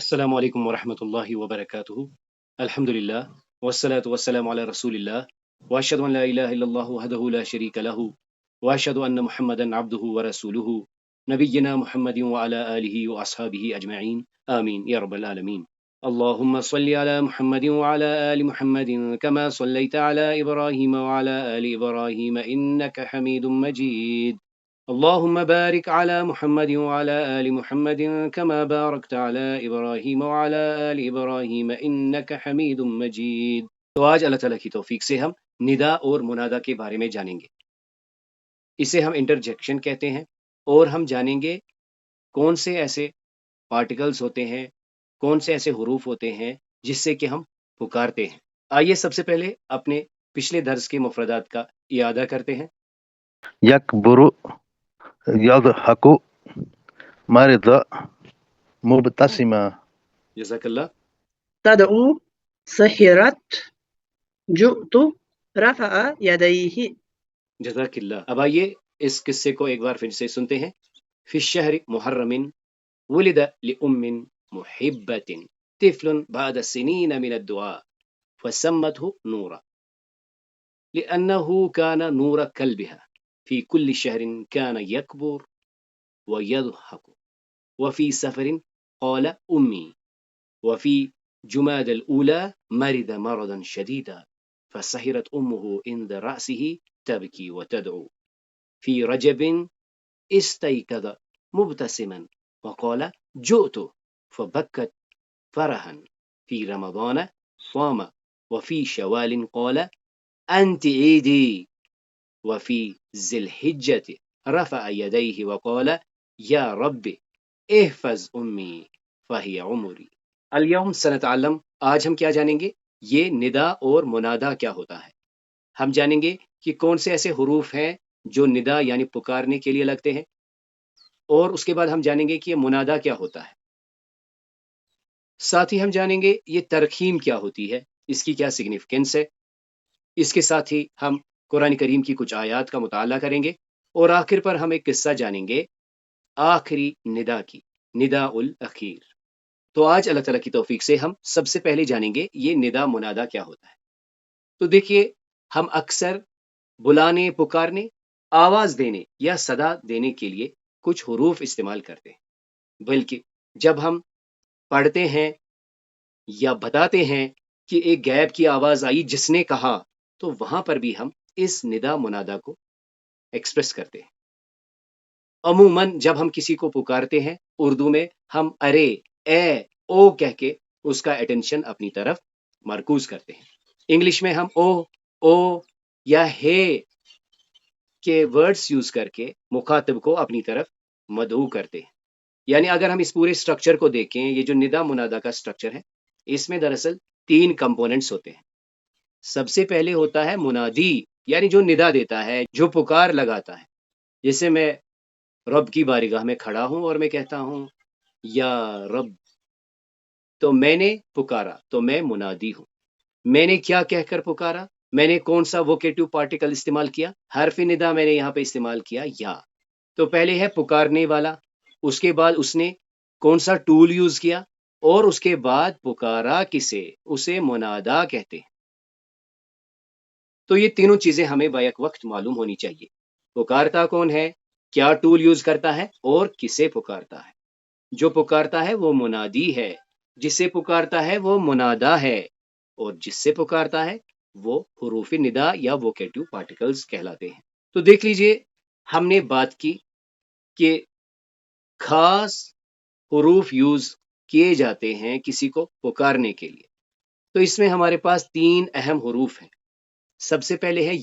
السلام علیکم ورحمۃ اللہ وبرکاتہ۔ الحمد للہ والصلاة والسلام علی رسول اللہ واشهد ان لا الہ الا اللہ وحدہ لا شریک لہ واشهد ان محمدا عبدہ ورسولہ نبینا محمد وعلی آلہ واصحابہ اجمعین آمین یا رب العالمین۔ اللهم صل على محمد وعلى آل محمد كما صليت على إبراهيم وعلى آل إبراهيم إنك حميد مجيد اللهم بارك على محمد وعلى آل محمد كما باركت على إبراهيم وعلى آل إبراهيم إنك حميد مجيد۔ تو آج اللہ تعالیٰ کی توفیق سے ہم ندا اور منادا کے بارے میں جانیں گے۔ اسے ہم انٹرجیکشن کہتے ہیں، اور ہم جانیں گے کون سے ایسے پارٹیکلز ہوتے ہیں، کون سے ایسے حروف ہوتے ہیں جس سے کہ ہم پکارتے ہیں۔ آئیے سب سے پہلے اپنے پچھلے درس کے مفردات کا اعادہ کرتے ہیں۔ یکبر، یضحک، مرض، مبتسمہ۔ جزاک اللہ۔ تدعو، سحرت، جئت، رفع یدیہ۔ جزاک اللہ۔ اب آئیے اس قصے کو ایک بار پھر سے سنتے ہیں۔ فی الشہر محرم ولد لأم محبت طفل بعد سنین من الدعاء فسمته نورا لأنه كان نور كلبها في كل شهر كان يكبر ويضحك وفي سفر قال أمي وفي جماد الأولى مرض مرضا شديدا فسهرت أمه عند رأسه تبكي وتدعو في رجب استيقظ مبتسما وقال جئت فبكت فرحا في رمضان صام وفي شوال قال أنت عيدي وفي ذي الحجة رفع يديه وقال يا رب احفظ أمي فهي عمري۔ اليوم سنتعلم، آج ہم کیا جانیں گے؟ یہ ندا اور منادا کیا ہوتا ہے۔ ہم جانیں گے کہ کون سے ایسے حروف ہیں جو ندا یعنی پکارنے کے لیے لگتے ہیں، اور اس کے بعد ہم جانیں گے کہ یہ منادا کیا ہوتا ہے۔ ساتھ ہی ہم جانیں گے یہ ترخیم کیا ہوتی ہے، اس کی کیا سگنیفیکنس ہے۔ اس کے ساتھ ہی ہم قرآن کریم کی کچھ آیات کا مطالعہ کریں گے، اور آخر پر ہم ایک قصہ جانیں گے آخری ندا کی، ندا الاخیر۔ تو آج اللہ تعالیٰ کی توفیق سے ہم سب سے پہلے جانیں گے یہ ندا منادا کیا ہوتا ہے۔ تو دیکھیے، ہم اکثر بلانے، پکارنے، آواز دینے یا صدا دینے کے لیے کچھ حروف استعمال کرتے ہیں، بلکہ جب ہم پڑھتے ہیں یا بتاتے ہیں کہ ایک غائب کی آواز آئی جس نے کہا، تو وہاں پر بھی ہم اس ندا منادا کو ایکسپریس کرتے ہیں۔ عموماً جب ہم کسی کو پکارتے ہیں اردو میں ہم ارے، اے، او کہہ کے اس کا اٹینشن اپنی طرف مرکوز کرتے ہیں۔ انگلش میں ہم او یا ہے کے ورڈز یوز کر کے مخاطب کو اپنی طرف مدعو کرتے ہیں۔ یعنی اگر ہم اس پورے سٹرکچر کو دیکھیں، یہ جو ندا منادا کا سٹرکچر ہے، اس میں دراصل 3 کمپوننٹس ہوتے ہیں۔ سب سے پہلے ہوتا ہے منادی، یعنی جو ندا دیتا ہے، جو پکار لگاتا ہے۔ جیسے میں رب کی بارگاہ میں کھڑا ہوں اور میں کہتا ہوں یا رب، تو میں نے پکارا، تو میں منادی ہوں۔ میں نے کیا کہہ کر پکارا؟ میں نے کون سا ووکیٹو پارٹیکل استعمال کیا؟ حرف ندا میں نے یہاں پہ استعمال کیا یا۔ تو پہلے ہے پکارنے والا، اس کے بعد اس نے کون سا ٹول یوز کیا، اور اس کے بعد پکارا کسے، اسے منادا کہتے ہیں۔ تو یہ تینوں چیزیں ہمیں بیک وقت معلوم ہونی چاہیے۔ پکارتا کون ہے، کیا ٹول یوز کرتا ہے، اور کسے پکارتا ہے۔ جو پکارتا ہے وہ منادی ہے، جسے پکارتا ہے وہ منادا ہے، اور جس سے پکارتا ہے وہ حروف ندا یا ووکیٹو پارٹیکلز کہلاتے ہیں۔ تو دیکھ لیجئے، ہم نے بات کی کہ خاص حروف یوز کیے جاتے ہیں کسی کو پکارنے کے لیے۔ تو اس میں ہمارے پاس 3 اہم حروف ہیں۔ سب سے پہلے ہے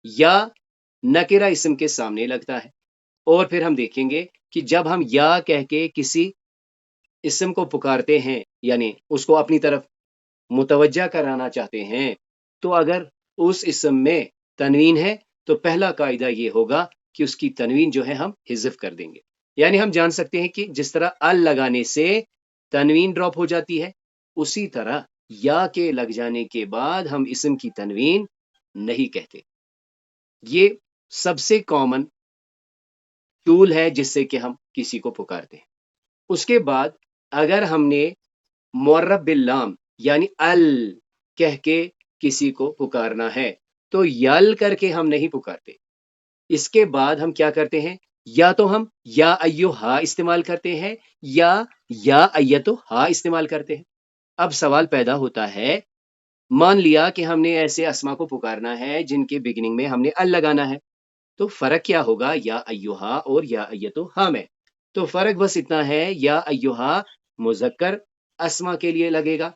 یا نکرہ اسم کے سامنے لگتا ہے، اور پھر ہم دیکھیں گے کہ جب ہم یا کہہ کے کسی اسم کو پکارتے ہیں، یعنی اس کو اپنی طرف متوجہ کرانا چاہتے ہیں، تو اگر اس اسم میں تنوین ہے تو پہلا قاعدہ یہ ہوگا کہ اس کی تنوین جو ہے ہم حذف کر دیں گے۔ یعنی ہم جان سکتے ہیں کہ جس طرح ال لگانے سے تنوین ڈراپ ہو جاتی ہے، اسی طرح یا کے لگ جانے کے بعد ہم اسم کی تنوین نہیں کہتے۔ یہ سب سے کامن ٹول ہے جس سے کہ ہم کسی کو پکارتے ہیں۔ اس کے بعد اگر ہم نے معرب باللام یعنی ال کہہ کے کسی کو پکارنا ہے تو یل کر کے ہم نہیں پکارتے، اس کے بعد ہم کیا کرتے ہیں، یا تو ہم یا ایھا استعمال کرتے ہیں یا ایتھا استعمال کرتے ہیں۔ اب سوال پیدا ہوتا ہے، مان لیا کہ ہم نے ایسے اسما کو پکارنا ہے جن کے بگننگ میں ہم نے ال لگانا ہے، تو فرق کیا ہوگا یا ایھا اور یا ایتھا میں؟ تو فرق بس اتنا ہے، یا ایھا مذکر اسما کے لیے لگے گا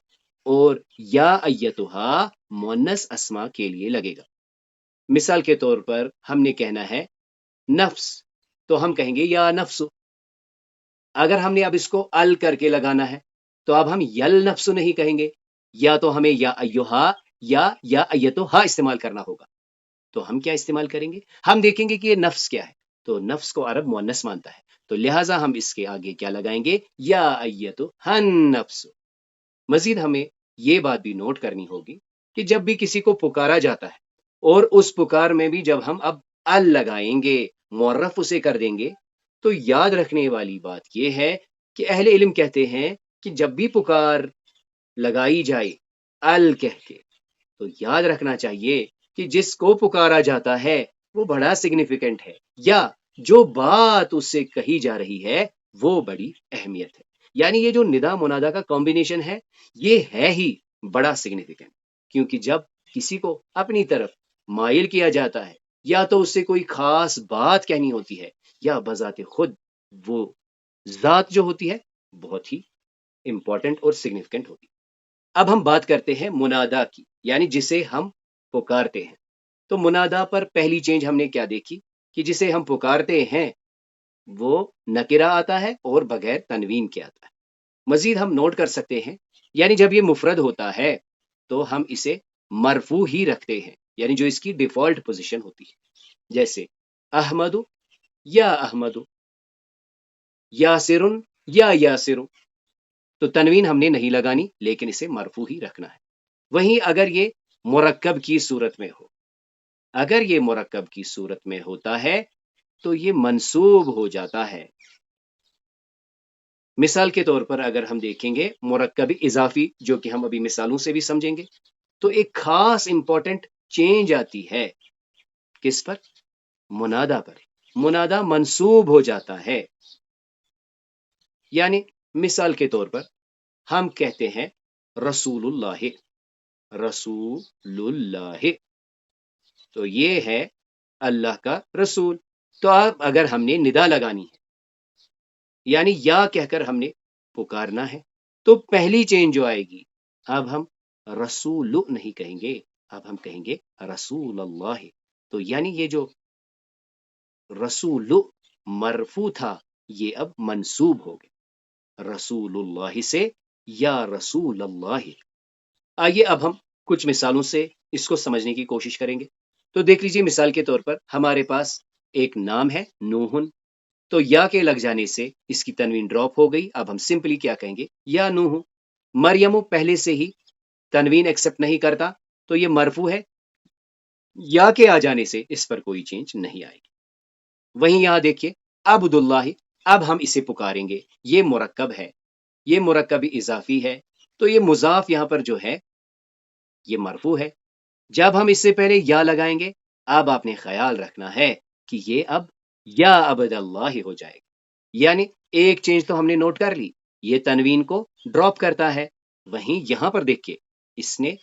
اور یا ایتھا مؤنث اسما کے لیے لگے گا۔ مثال کے طور پر ہم نے کہنا ہے نفس، تو ہم کہیں گے یا نفس۔ اگر ہم نے اب اس کو ال کر کے لگانا ہے تو اب ہم یل نفس نہیں کہیں گے، یا تو ہمیں یا ایھا یا ایتھا استعمال کرنا ہوگا۔ تو ہم کیا استعمال کریں گے؟ ہم دیکھیں گے کہ یہ نفس کیا ہے، تو نفس کو عرب مؤنث مانتا ہے، تو لہٰذا ہم اس کے آگے کیا لگائیں گے، یا ایتھا النفس۔ مزید ہمیں یہ بات بھی نوٹ کرنی ہوگی کہ جب بھی کسی کو پکارا جاتا ہے اور اس پکار میں بھی جب ہم اب ال لگائیں گے، معرف اسے کر دیں گے، تو یاد رکھنے والی بات یہ ہے کہ اہل علم کہتے ہیں کہ جب بھی پکار لگائی جائے ال کہہ کے، تو یاد رکھنا چاہیے کہ جس کو پکارا جاتا ہے وہ بڑا سگنیفیکنٹ ہے، یا جو بات اس سے کہی جا رہی ہے وہ بڑی اہمیت ہے۔ یعنی یہ جو ندا منادا کا کمبینیشن ہے یہ ہے ہی بڑا سگنیفیکنٹ، کیونکہ جب کسی کو اپنی طرف مائل کیا جاتا ہے یا تو اس سے کوئی خاص بات کہنی ہوتی ہے، یا بذات خود وہ ذات جو ہوتی ہے بہت ہی امپورٹنٹ اور سگنیفیکنٹ ہوتی ہے۔ اب ہم بات کرتے ہیں منادا کی، یعنی جسے ہم پکارتے ہیں۔ تو منادا پر پہلی چینج ہم نے کیا دیکھی کہ جسے ہم پکارتے ہیں وہ نکرہ آتا ہے اور بغیر تنوین کے آتا ہے۔ مزید ہم نوٹ کر سکتے ہیں، یعنی جب یہ مفرد ہوتا ہے تو ہم اسے مرفوع ہی رکھتے ہیں، یعنی جو اس کی ڈیفالٹ پوزیشن ہوتی ہے، جیسے احمد یا احمد، یاسر یا یاسر، تو تنوین ہم نے نہیں لگانی لیکن اسے مرفوع ہی رکھنا ہے۔ وہیں اگر یہ مرکب کی صورت میں ہو، اگر یہ مرکب کی صورت میں ہوتا ہے تو یہ منصوب ہو جاتا ہے۔ مثال کے طور پر اگر ہم دیکھیں گے مرکب اضافی، جو کہ ہم ابھی مثالوں سے بھی سمجھیں گے، تو ایک خاص امپورٹنٹ چینج آتی ہے، کس پر؟ منادا پر۔ منادا منصوب ہو جاتا ہے، یعنی مثال کے طور پر ہم کہتے ہیں رسول اللہ، رسول اللہ، تو یہ ہے اللہ کا رسول۔ تو اب اگر ہم نے ندا لگانی ہے یعنی یا کہہ کر ہم نے پکارنا ہے، تو پہلی چینج جو آئے گی، اب ہم رسول نہیں کہیں گے، اب ہم کہیں گے رسول اللہ۔ تو یعنی یہ جو رسول مرفوع تھا یہ اب منصوب ہو گئے، رسول اللہ سے یا رسول اللہ۔ آئیے اب ہم کچھ مثالوں سے اس کو سمجھنے کی کوشش کریں گے۔ تو دیکھ لیجئے، مثال کے طور پر ہمارے پاس ایک نام ہے نوحن، تو یا کے لگ جانے سے اس کی تنوین ڈراپ ہو گئی، اب ہم سمپلی کیا کہیں گے، یا نوح۔ مریم پہلے سے ہی تنوین ایکسپٹ نہیں کرتا تو یہ مرفوع ہے، یا کے آ جانے سے اس پر کوئی چینج نہیں آئے گی۔ وہیں یہاں دیکھیے عبداللہ، اب ہم اسے پکاریں گے، یہ مرکب ہے، یہ مرکب اضافی ہے، تو یہ مضاف یہاں پر جو ہے یہ مرفوع ہے۔ جب ہم اس سے پہلے یا لگائیں گے، اب آپ نے خیال رکھنا ہے کہ یہ اب یا عبد اللہ ہو جائے گا، یعنی ایک چینج تو ہم نے نوٹ کر لی، یہ تنوین کو ڈراپ کرتا ہے۔ وہیں یہاں پر دیکھیے اس نے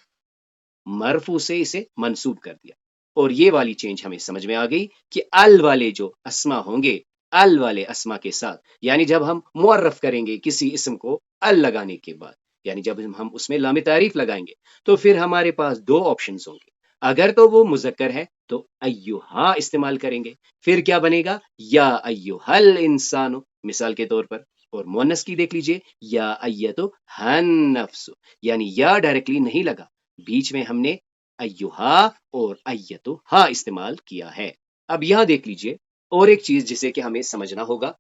مرفوع سے اسے منصوب کر دیا، اور یہ والی چینج ہمیں سمجھ میں آ گئی کہ ال والے جو اسما ہوں گے، ال والے اسما کے ساتھ، یعنی جب ہم معرف کریں گے کسی اسم کو ال لگانے کے بعد، یعنی جب ہم اس میں لام تعریف لگائیں گے، تو پھر ہمارے پاس دو آپشنز ہوں گے۔ اگر تو وہ مذکر ہے تو ایھا استعمال کریں گے، پھر کیا بنے گا، یا ایھا الانسان، مثال کے طور پر۔ اور مؤنث کی دیکھ لیجئے، یا ایتھا النفس، یعنی یا ڈائریکٹلی نہیں لگا، بیچ میں ہم نے ایھا اور ایتھا استعمال کیا ہے۔ اب یہاں دیکھ لیجئے اور ایک چیز جسے کہ ہمیں سمجھنا ہوگا،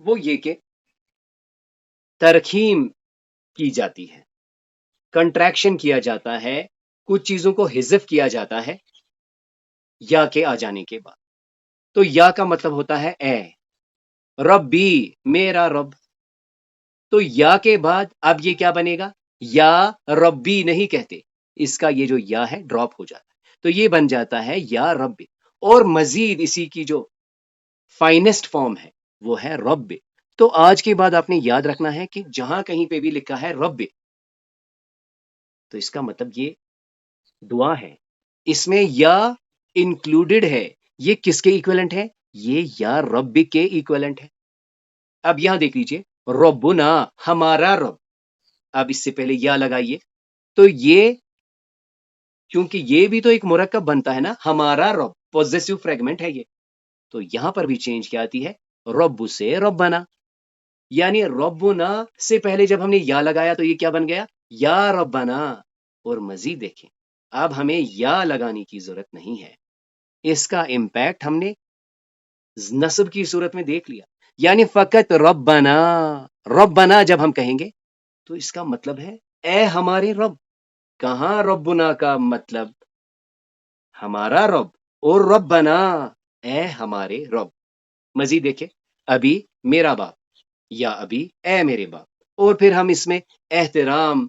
وہ یہ کہ ترخیم کی جاتی ہے، کنٹریکشن کیا جاتا ہے، کچھ چیزوں کو حذف کیا جاتا ہے یا کے آ جانے کے بعد۔ تو یا کا مطلب ہوتا ہے اے، ربی میرا رب، تو یا کے بعد اب یہ کیا بنے گا؟ یا ربی نہیں کہتے، اس کا یہ جو یا ہے ڈراپ ہو جاتا ہے، تو یہ بن جاتا ہے یا رب۔ اور مزید اسی کی جو فائنسٹ فارم ہے وہ ہے رب۔ تو آج کے بعد آپ نے یاد رکھنا ہے کہ جہاں کہیں پہ بھی لکھا ہے رب، تو اس کا مطلب یہ دعا ہے، اس میں یا انکلوڈڈ ہے۔ یہ کس کے ایکویلنٹ ہے؟ یہ یا رب کے ایکویلنٹ ہے۔ اب یہاں دیکھ لیجئے، ربنا ہمارا رب، اب اس سے پہلے یا لگائیے، تو یہ کیونکہ یہ بھی تو ایک مرکب بنتا ہے نا، ہمارا رب پوزیسو فریگمنٹ ہے یہ، تو یہاں پر بھی چینج کیا آتی ہے، رب سے ربنا، یعنی ربنا سے پہلے جب ہم نے یا لگایا تو یہ کیا بن گیا؟ یا ربنا۔ اور مزید دیکھیں، اب ہمیں یا لگانے کی ضرورت نہیں ہے، اس کا امپیکٹ ہم نے نصب کی صورت میں دیکھ لیا، یعنی فقط ربنا، ربنا جب ہم کہیں گے تو اس کا مطلب ہے اے ہمارے رب۔ کہاں ربنا کا مطلب ہمارا رب، اور ربنا اے ہمارے رب۔ مزید دیکھیں، ابھی میرا باپ یا ابھی اے میرے باپ، اور پھر ہم اس میں احترام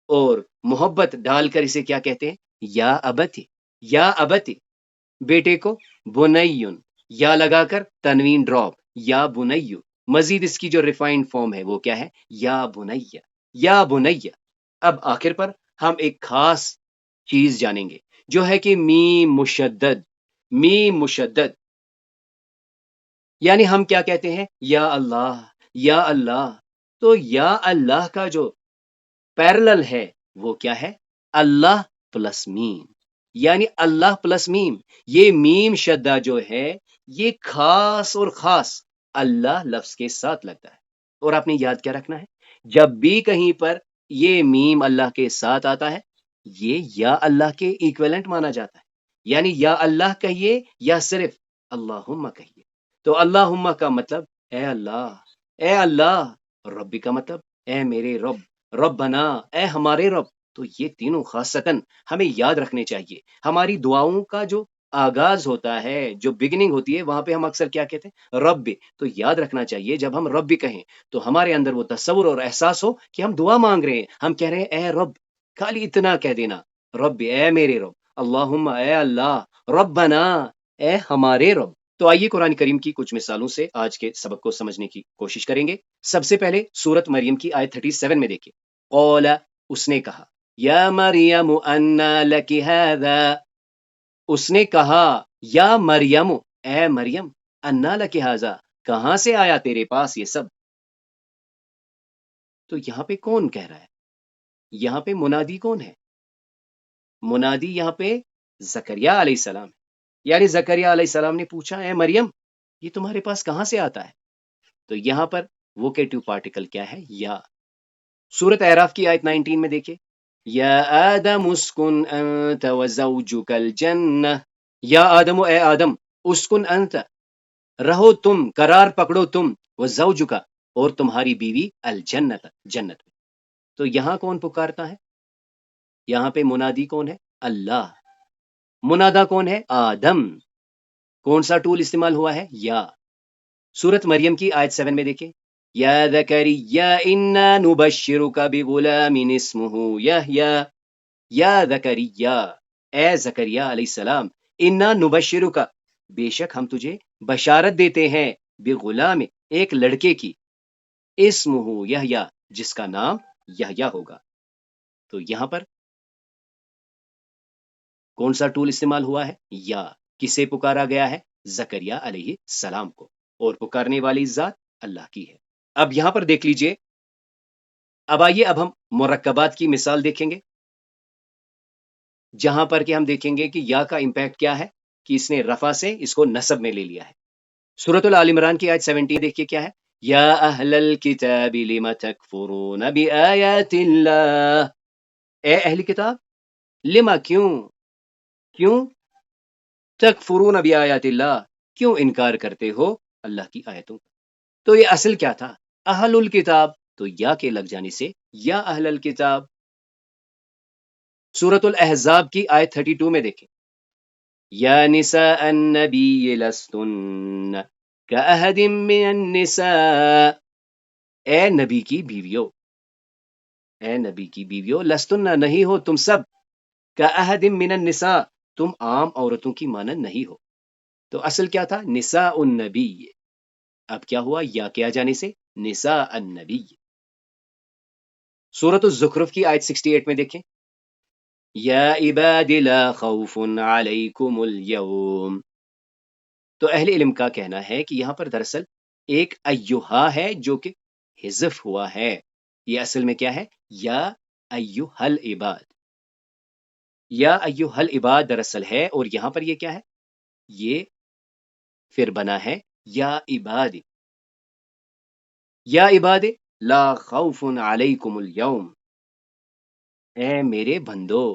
اور محبت ڈال کر اسے کیا کہتے ہیں؟ یا ابتی، یا ابتی۔ بیٹے کو بنیون، یا لگا کر تنوین ڈراپ، یا بنیو۔ مزید اس کی جو ریفائنڈ فارم ہے وہ کیا ہے؟ یا بنیا، یا بنیا۔ اب آخر پر ہم ایک خاص چیز جانیں گے جو ہے کہ میم مشدد، میم مشدد، یعنی ہم کیا کہتے ہیں؟ یا اللہ، یا اللہ۔ تو یا اللہ کا جو پیرلل ہے وہ کیا ہے؟ اللہ پلس میم، یعنی اللہ پلس میم۔ یہ میم شدہ جو ہے یہ خاص اور خاص اللہ لفظ کے ساتھ لگتا ہے۔ اور آپ نے یاد کیا رکھنا ہے، جب بھی کہیں پر یہ میم اللہ کے ساتھ آتا ہے یہ یا اللہ کے ایکویلنٹ مانا جاتا ہے، یعنی یا اللہ کہیے یا صرف اللہم کہیے۔ تو اللہم کا مطلب اے اللہ، اے اللہ، ربی کا مطلب اے میرے رب، ربنا اے ہمارے رب۔ تو یہ تینوں خاصتاً ہمیں یاد رکھنے چاہیے۔ ہماری دعاؤں کا جو آغاز ہوتا ہے، جو بگننگ ہوتی ہے، وہاں پہ ہم اکثر کیا کہتے ہیں؟ رب۔ تو یاد رکھنا چاہیے جب ہم رب کہیں تو ہمارے اندر وہ تصور اور احساس ہو کہ ہم دعا مانگ رہے ہیں، ہم کہہ رہے ہیں اے رب، خالی اتنا کہہ دینا، رب اے میرے رب، اللہم اے اللہ، ربنا اے ہمارے رب۔ تو آئیے قرآن کریم کی کچھ مثالوں سے آج کے سبق کو سمجھنے کی کوشش کریں گے۔ سب سے پہلے سورت مریم کی آیت 37 میں دیکھیں، قول، اس نے کہا، یا مریم انا لک ھذا، اس نے کہا یا مریم، اے مریم، انا لک ھذا، کہاں سے آیا تیرے پاس یہ سب؟ تو یہاں پہ کون کہہ رہا ہے؟ یہاں پہ منادی کون ہے؟ منادی یہاں پہ زکریا علیہ السلام ہے، یعنی زکریا علیہ السلام نے پوچھا اے مریم یہ تمہارے پاس کہاں سے آتا ہے؟ تو یہاں پر ووکیٹو پارٹیکل کیا ہے؟ یا۔ سورت اعراف کی آیت 19 میں دیکھیں، یا آدم اسکن انت وزوجک الجنہ، یا آدم، اے آدم، اسکن انت، رہو تم، قرار پکڑو تم، وزوجک، اور تمہاری بیوی، الجنت، جنت میں۔ تو یہاں کون پکارتا ہے؟ یہاں پہ منادی کون ہے؟ اللہ۔ منادا کون ہے؟ آدم۔ کون سا ٹول استعمال ہوا ہے؟ یا۔ سورت مریم کی آیت 7 میں دیکھیں، یا زکریا انا نبشرک بغلام اسمہ یحییٰ، یا زکریا، اے زکریا علیہ السلام، انا نبشرک، بے شک ہم تجھے بشارت دیتے ہیں، بغلام، ایک لڑکے کی، اسمہ یحییٰ، جس کا نام یحییٰ ہوگا۔ تو یہاں پر کون سا ٹول استعمال ہوا ہے؟ یا۔ کسے پکارا گیا ہے؟ زکریا علیہ السلام کو، اور پکارنے والی ذات اللہ کی ہے۔ اب یہاں پر دیکھ لیجئے، اب آئیے اب ہم مرکبات کی مثال دیکھیں گے، جہاں پر کہ ہم دیکھیں گے کہ یا کا امپیکٹ کیا ہے، کہ اس نے رفع سے اس کو نصب میں لے لیا ہے۔ سورۃ آل عمران کی آیت 17 دیکھیے کیا ہے، یا اہل الکتاب لم تکفرون بآیات اللہ، اے اہل کتاب، لما، کیوں تکفرون بآیات اللہ، کیوں انکار کرتے ہو اللہ کی آیتوں کا؟ تو یہ اصل کیا تھا؟ اہل الکتاب، تو یا کے لگ جانے سے یا اہل الکتاب۔ سورۃ الاحزاب کی آیت 32 میں دیکھیں، یا نساء النبی لستن کأحد من النساء، اے نبی کی بیویو، اے نبی کی بیویو، لستن نہیں ہو تم سب، کا احد من النساء، تم عام عورتوں کی مانند نہیں ہو. تو اصل کیا تھا؟ نساء النبی. اب کیا ہوا یا کے آ جانے سے نساء النبی. سورۃ الزخرف کی آیت 68 میں دیکھیں، یا عباد لا خوف علیکم اليوم. تو اہل علم کا کہنا ہے کہ یہاں پر دراصل ایک ایہا ہے جو کہ حذف ہوا ہے. یہ اصل میں کیا ہے؟ یا ایہا العباد. یا ایہا العباد دراصل ہے، اور یہاں پر یہ کیا ہے؟ یہ پھر بنا ہے یا عباد. یا عباد لا خوف علیکم اليوم، اے میرے بندو،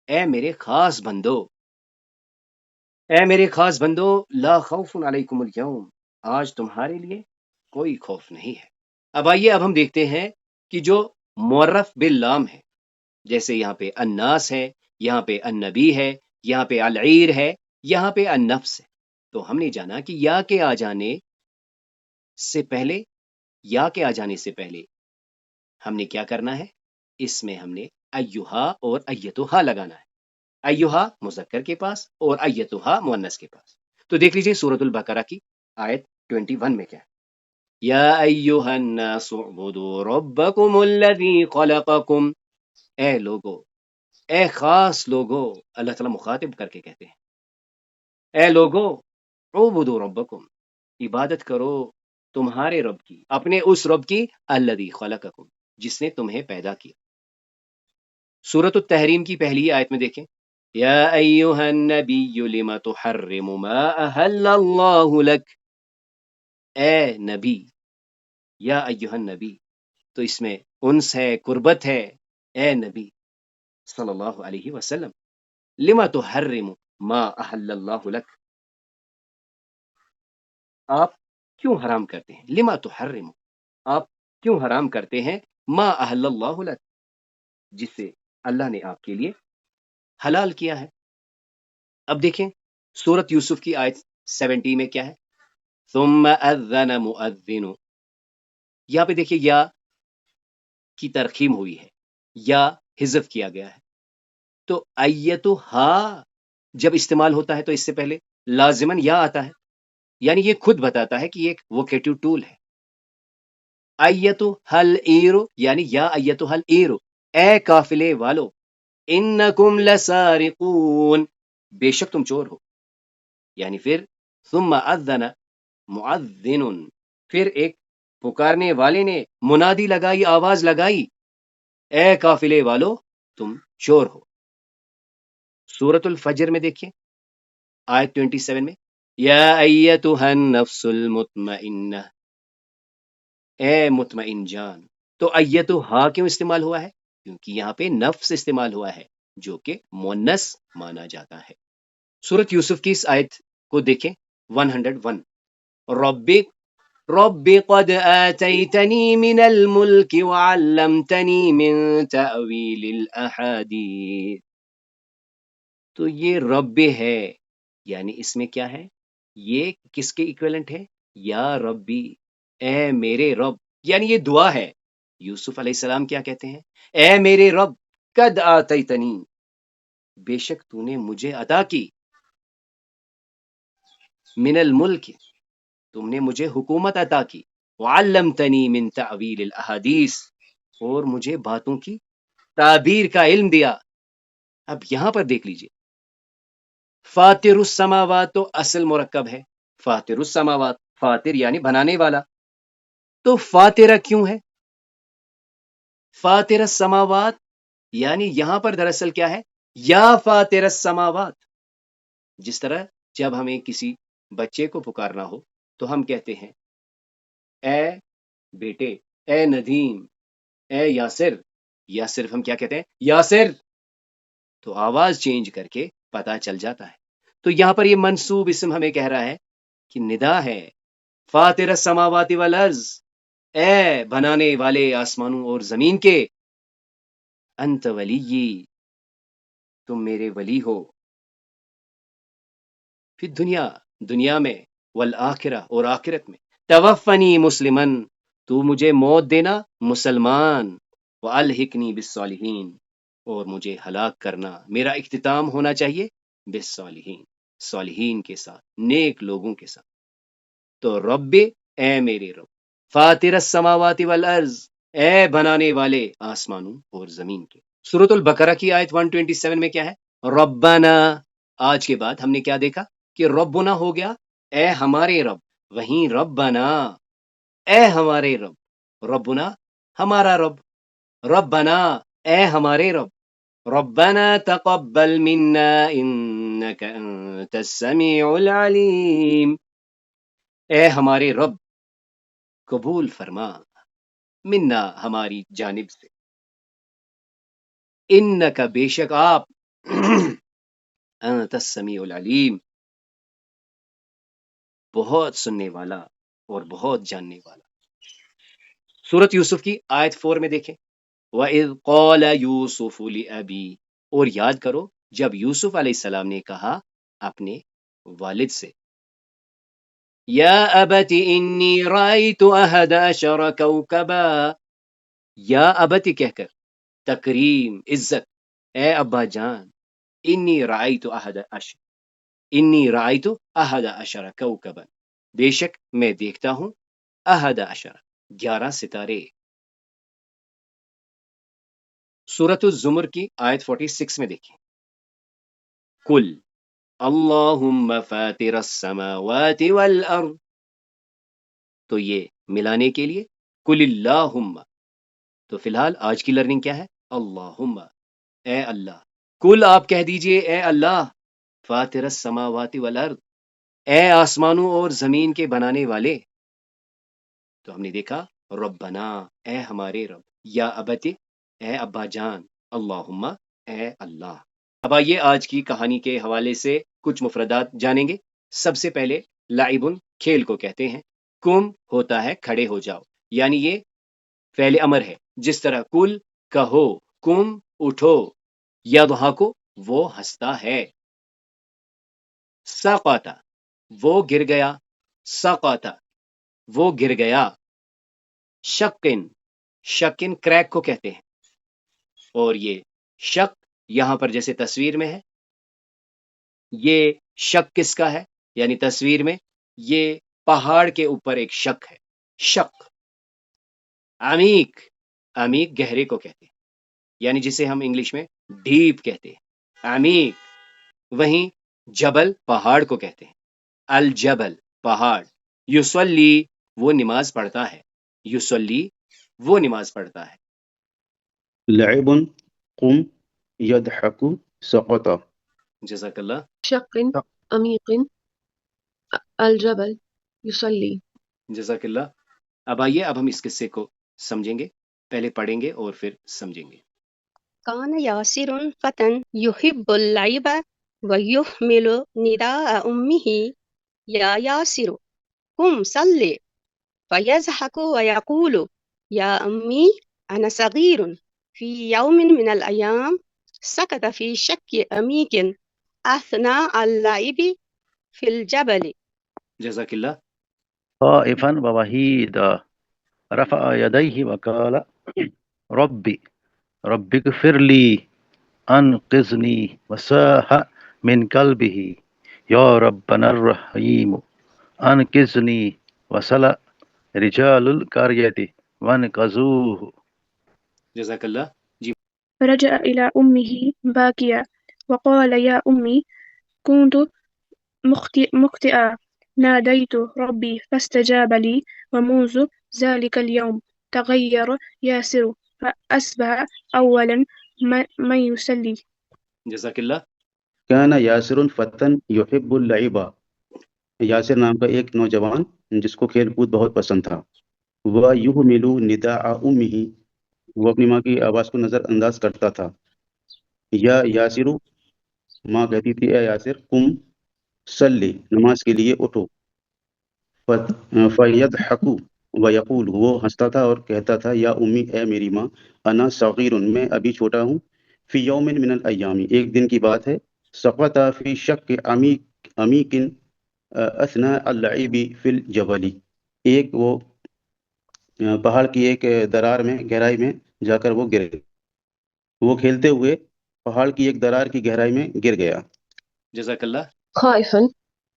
اے میرے خاص بندو، اے میرے خاص بندو، لا خوف علیکم اليوم، آج تمہارے لیے کوئی خوف نہیں ہے. اب آئیے، اب ہم دیکھتے ہیں کہ جو معرف باللام ہے، جیسے یہاں پہ الناس ہے، یہاں پہ النبی ہے، یہاں پہ العیر ہے، یہاں پہ النفس ہے. تو ہم نے جانا کہ یا کے آ جانے سے پہلے، یا کے آ جانے سے پہلے ہم نے کیا کرنا ہے؟ اس میں ہم نے ایہا اور ایتھا لگانا ہے. ایہا مذکر کے پاس اور ایتھا مؤنث کے پاس. تو دیکھ لیجئے سورۃ البقرہ کی آیت 21 میں کیا ہے، یا ایہا الناس اعبدوا ربکم الذی خلقکم، اے لوگو، اے خاص لوگو، اللہ تعالیٰ مخاطب کر کے کہتے ہیں، اے لوگو، اعبدوا ربکم، عبادت کرو تمہارے رب کی، اپنے اس رب کی، الذی خلقکم، جس نے تمہیں پیدا کیا. سورۃ التحریم کی پہلی آیت میں دیکھیں، یا ایہا النبی لم تحرم ما احل اللہ لک، اے نبی، یا ایہا النبی، تو اس میں انس ہے، قربت ہے. اے نبی صلی اللہ علیہ وسلم، لم تحرم ما احل اللہ لک، آپ کیوں حرام کرتے ہیں؟ لما تحرم، آپ کیوں حرام کرتے ہیں؟ ما احل اللہ لک، جس سے اللہ نے آپ کے لیے حلال کیا ہے. اب دیکھیں سورۃ یوسف کی آیت 70 میں کیا ہے، ثم اذن مؤذن. یہاں پہ دیکھیے یا کی ترخیم ہوئی ہے، یا حذف کیا گیا ہے. تو ایتھا جب استعمال ہوتا ہے تو اس سے پہلے لازماً یا آتا ہے، یعنی یہ خود بتاتا ہے کہ یہ ایک ووکیٹو ٹول ہے. ایتھا العیر، یعنی یا ایتھا العیر، اے قافلے والو، انکم لسارقون، بے شک تم چور ہو. یعنی پھر ثم اذن مؤذن، پھر ایک پکارنے والے نے منادی لگائی، آواز لگائی، اے قافلے والو تم چور ہو. سورۃ الفجر میں دیکھیں آیت 27 میں، یا ایتھا النفس المطمئنہ، اے مطمئن جان. تو ایتھا کیوں استعمال ہوا ہے؟ کیونکہ یہاں پہ نفس استعمال ہوا ہے جو کہ مؤنث مانا جاتا ہے. سورۃ یوسف کی اس آیت کو دیکھیں 101، رب قد آتیتنی من الملک وعلمتنی من تأویل الاحادیث. تو یہ رب ہے، یعنی اس میں کیا ہے؟ یہ کس کے ایکویلنٹ ہے؟ یا ربی، اے میرے رب، یعنی یہ دعا ہے. یوسف علیہ السلام کیا کہتے ہیں؟ اے میرے رب، قد آتیتنی، بے شک تو نے مجھے عطا کی، من الملک، تم نے مجھے حکومت عطا کی، وعلمتنی من تعویل الاحادیث، اور مجھے باتوں کی تعبیر کا علم دیا. اب یہاں پر دیکھ لیجئے، فاطر السماوات تو اصل مرکب ہے، فاطر السماوات، فاطر یعنی بنانے والا. تو فاطرہ کیوں ہے؟ فاطر السماوات، یعنی یہاں پر دراصل کیا ہے؟ یا فاطر السماوات. جس طرح جب ہمیں کسی بچے کو پکارنا ہو تو ہم کہتے ہیں اے بیٹے، اے ندیم، اے یاسر، یا صرف ہم کیا کہتے ہیں؟ یاسر. تو آواز چینج کر کے پتا چل جاتا ہے. تو یہاں پر یہ منصوب اسم ہمیں کہہ رہا ہے کہ ندا ہے، فاطر السماوات والارض، اے بنانے والے آسمانوں اور زمین کے، انت ولی، تم میرے ولی ہو، پھر دنیا میں، والآخرہ، اور آخرت میں، توفنی مسلمن، تو مجھے موت دینا مسلمان، وَأَلْحِقْنِي بِالصَّالِحِينَ، اور مجھے ہلاک کرنا، میرا اختتام ہونا چاہیے بالصالحین، صالحین کے ساتھ، نیک لوگوں کے ساتھ۔ تو رب، اے میرے رب، فاطر السماوات والارض، اے بنانے والے آسمانوں اور زمین کے۔ سورۃ البقرہ کی آیت 127 میں کیا ہے؟ ربنا، آج کے بعد ہم نے کیا دیکھا کہ ربنا ہو گیا اے ہمارے رب، وہیں ربنا اے ہمارے رب، ربنا ہمارا رب، ربنا اے ہمارے رب، ربنا تقبل منا انك انت السميع العليم، اے ہمارے رب قبول فرما، منا ہماری جانب سے، انک بے شک آپ، انت السمیع العلیم، بہت سننے والا اور بہت جاننے والا۔ سورۃ یوسف کی آیت 4 میں دیکھیں، وَإِذْ قَالَ يُوسُفُ لِأَبِيهِ، اور یاد کرو جب یوسف علیہ السلام نے کہا اپنے والد سے، یا ابت انی رأیت احد عشر کوکبا، یا ابت کہہ کر تکریم عزت، اے ابا جان، انی رأیت احد عشر، انی رأیت احد عشر کوکبا، بے شک میں دیکھتا ہوں احد عشر، 11 ستارے۔ سورۃ الزمر کی آیت 46 میں دیکھیں، کل اللہم فاطر السماوات والارض، تو یہ ملانے کے لیے کل اللہم، تو فی الحال آج کی لرننگ کیا ہے؟ اللہم، اے اللہ، کل آپ کہہ دیجئے اے اللہ، فاطر السماوات والارض، اے آسمانوں اور زمین کے بنانے والے۔ تو ہم نے دیکھا ربنا، اے ہمارے رب، یا ابت، اے ابا جان، اللہم، اے اللہ۔ اب آئیے آج کی کہانی کے حوالے سے کچھ مفردات جانیں گے۔ سب سے پہلے لعبن، کھیل کو کہتے ہیں۔ کم ہوتا ہے کھڑے ہو جاؤ، یعنی یہ فعل امر ہے، جس طرح کل کہو، کم اٹھو، یضحکو وہ ہنستا ہے، سقط وہ گر گیا، سقط وہ گر گیا، شکن، شکن کریک کو کہتے ہیں، اور یہ شک یہاں پر جیسے تصویر میں ہے، یہ شک کس کا ہے؟ یعنی تصویر میں یہ پہاڑ کے اوپر ایک شک ہے، شک۔ عمیق، عمیق گہرے کو کہتے ہیں، یعنی جسے ہم انگلش میں ڈیپ کہتے ہیں، عمیق۔ وہیں جبل پہاڑ کو کہتے ہیں، الجبل پہاڑ۔ یصلی وہ نماز پڑھتا ہے، یصلی وہ نماز پڑھتا ہے۔ لعب قم يضحك سقط جزاک اللہ۔ شق عميق الجبل يصلي جزاک اللہ۔ اب آئیے اب ہم اس قصے کو سمجھیں گے، پہلے پڑھیں گے اور پھر سمجھیں گے۔ كان ياسر فتى يحب اللعب ويحمل نداء أمه يا ياسر قم صل فيضحك ويقول يا أمي أنا صغير في يوم من الأيام سقط في شك عميق أثناء اللعب في الجبل جزاک اللہ۔ خائفا ووحيدا رفع يديه وقال ربي رب اغفر لي أنقذني وساح من قلبه يا ربنا الرحيم أنقذني وصل رجال القرية وانقذوه۔ جزاک اللہ۔ جی فرجع إلى أمه باكيا وقال يا أمي كنت مخطئا ناديت ربي فاستجاب لي ومنذ ذلك اليوم تغير ياسر فأصبح أولا من يصلي۔ جزاک اللہ۔ كان ياسر فتى يحب اللعب، یاسر نام کا ایک نوجوان جس کو کھیل کود بہت پسند تھا۔ وَيُحْمِلُ نِدَاءَ أُمِّهِ، وہ اپنی ماں کی آواز کو نظر انداز کرتا تھا۔ یا یاسر، ماں کہتی تھی اے یاسر، قم صلی، نماز کے لیے اٹھو۔ فَيَضْحَكُ وَيَقُولُ، وہ ہنستا تھا اور کہتا تھا یا امی، اے میری ماں، انا صغیر، میں ابھی چھوٹا ہوں، فی یوم من الایام، ایک دن کی بات ہے، سقط فی شک عمیق اثناء اللعب فی الجبل، ایک وہ پہاڑ کی ایک درار میں گہرائی میں جا کر وہ گر گیا۔ وہ کھیلتے ہوئے پہاڑ کی ایک درار کی گہرائی میں گر گیا۔ جزاک اللہ۔ خائفا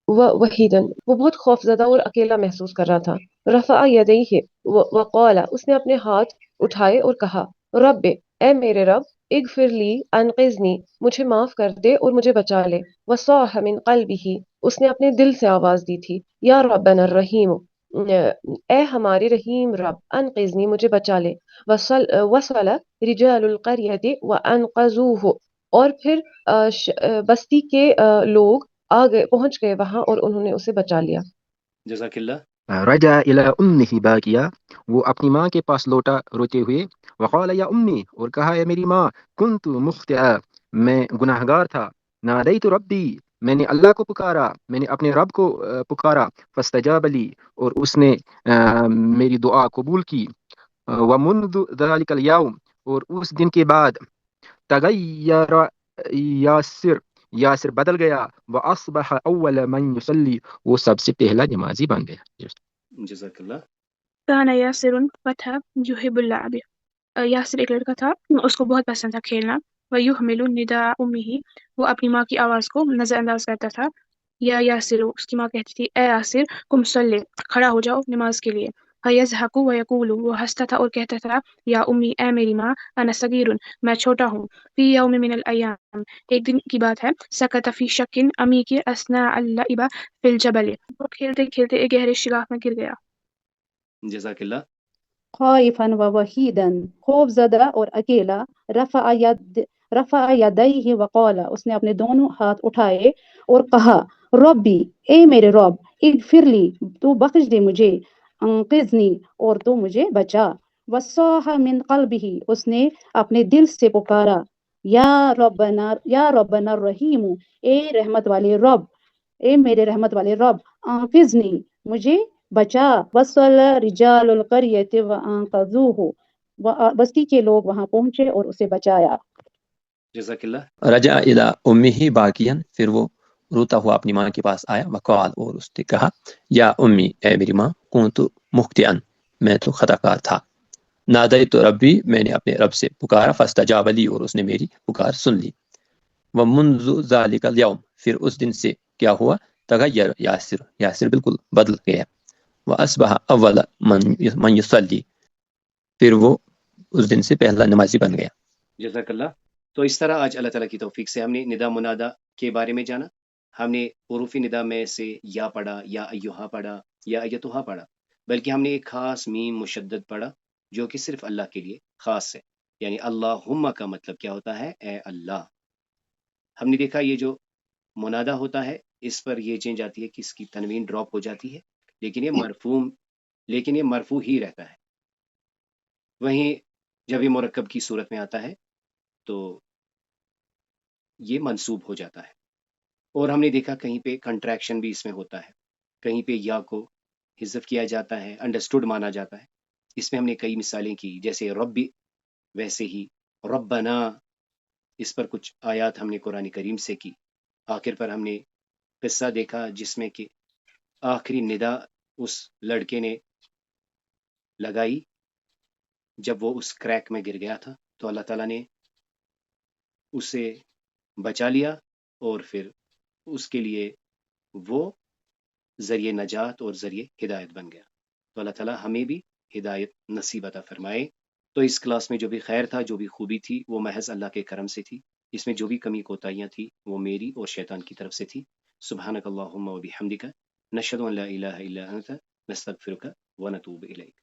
وحیدا، وہ بہت خوف زدہ اور اکیلا محسوس کر رہا تھا۔ رفع یدیہ وقال، اس نے اپنے ہاتھ اٹھائے اور کہا، رب، اے میرے رب، اغفر لی، انقذنی، مجھے معاف کر دے اور مجھے بچا لے۔ وصاح من قلبہ، اس نے اپنے دل سے آواز دی تھی، یا ربنا الرحیم، اے ہمارے رحیم رب، انقذنی، مجھے بچا لے۔ وصل رجال القریۃ وانقذوہ، اور پھر بستی کے لوگ پہنچ گئے وہاں اور انہوں نے اسے بچا لیا۔ جزاک اللہ۔ رجع الى امه باکیا، وہ اپنی ماں کے پاس لوٹا روتے ہوئے۔ وقال یا امی، اور کہا اے میری ماں، کنت مخطئا، میں گناہگار تھا۔ نادیت ربی، میں نے اللہ کو پکارا، میں نے اپنے رب کو پکارا۔ فاستجاب لی، اور اس نے میری دعا قبول کی۔ ومنذ ذلك اليوم، اور اس دن کے بعد، تغیر یاسر بدل گیا۔ واصبح اول من یصلی، وہ سب سے پہلا نمازی بن گیا۔ جزاک اللہ۔ كان ياسر فتى يحب اللعب، یاسر ایک لڑکا تھا، اس کو بہت پسند تھا کھیلنا۔ ويهمل نداء امه، وہ اپنی ماں کی آواز کو نظر انداز کرتا تھا۔ یا یاسر، اس کی ماں کہتی تھی، اے یاسر، قم صلی، کھڑا ہو جاؤ نماز کے لیے۔ فیضحک ویقول، وہ ہنستا تھا اور کہتا تھا، یا امی، اے میری ماں، انا صغیر، میں چھوٹا ہوں۔ فی یوم من الایام، ایک دن کی بات ہے، سکت فی شک امی کے اثناء اللعب فی الجبل، وہ کھیلتے کھیلتے ایک گہرے شگاف میں گر گیا۔ جزاک اللہ۔ خائفا ووحیدا، خوف زدہ اور اکیلا۔ رفع یدیہ وقال، اس نے اپنے دونوں ہاتھ اٹھائے اور کہا، ربی، اے میرے رب، اغفر لی، تو بخش دے مجھے، انقذنی، اور تو مجھے بچا۔ وصاح من قلبہ، اس نے اپنے دل سے پکارا، یا ربنا الرحیم، اے رحمت والے رب، اے میرے رحمت والے رب، انقذنی، مجھے بچا۔ وصل رجال القریۃ وانقذوہ، بستی کے لوگ وہاں پہنچے اور اسے بچایا۔ جزاک اللہ۔ رجع الی امہ باکیا، پھر وہ روتا ہوا اپنی ماں کے پاس آیا۔ وقال، اور اس نے کہا، یا امی، اے میری ماں، کنت مخطئا، میں تو خطا کار تھا۔ نادیت ربی، میں نے اپنے رب سے پکارا۔ فاستجاب لی، اور اس نے میری پکار سن لی۔ ومنذ ذلک الیوم، پھر اس دن سے کیا ہوا، تغیر یاسر، یاسر بالکل بدل گیا۔ واصبح اول من یصلی، پھر وہ اس دن سے پہلا نمازی بن گیا۔ جزاک اللہ۔ تو اس طرح آج اللہ تعالیٰ کی توفیق سے ہم نے ندا منادا کے بارے میں جانا۔ ہم نے حروف ندا میں سے یا پڑھا، یا ایہا پڑھا، یا ایتھا پڑھا، بلکہ ہم نے ایک خاص میم مشدد پڑھا جو کہ صرف اللہ کے لیے خاص ہے، یعنی اللہم کا مطلب کیا ہوتا ہے، اے اللہ۔ ہم نے دیکھا یہ جو منادا ہوتا ہے اس پر یہ چینج آتی ہے کہ اس کی تنوین ڈراپ ہو جاتی ہے، لیکن یہ مرفوع ہی رہتا ہے۔ وہیں جب یہ مرکب کی صورت میں آتا ہے تو یہ منصوب ہو جاتا ہے۔ اور ہم نے دیکھا کہیں پہ کنٹریکشن بھی اس میں ہوتا ہے، کہیں پہ یا کو حذف کیا جاتا ہے، انڈرسٹوڈ مانا جاتا ہے۔ اس میں ہم نے کئی مثالیں کی، جیسے ربی، ویسے ہی ربنا، اس پر کچھ آیات ہم نے قرآن کریم سے کی۔ آخر پر ہم نے قصہ دیکھا جس میں کہ آخری ندا اس لڑکے نے لگائی جب وہ اس کریک میں گر گیا تھا، تو اللہ تعالیٰ نے اسے بچا لیا اور پھر اس کے لیے وہ ذریعہ نجات اور ذریعہ ہدایت بن گیا۔ تو اللہ تعالیٰ ہمیں بھی ہدایت نصیب عطا فرمائے۔ تو اس کلاس میں جو بھی خیر تھا، جو بھی خوبی تھی، وہ محض اللہ کے کرم سے تھی۔ اس میں جو بھی کمی کوتاہیاں تھی وہ میری اور شیطان کی طرف سے تھی۔ سبحانک اللہم و بحمدک، نشہد ان لا الہ الا انت، نستغفرک و نتوب الیک۔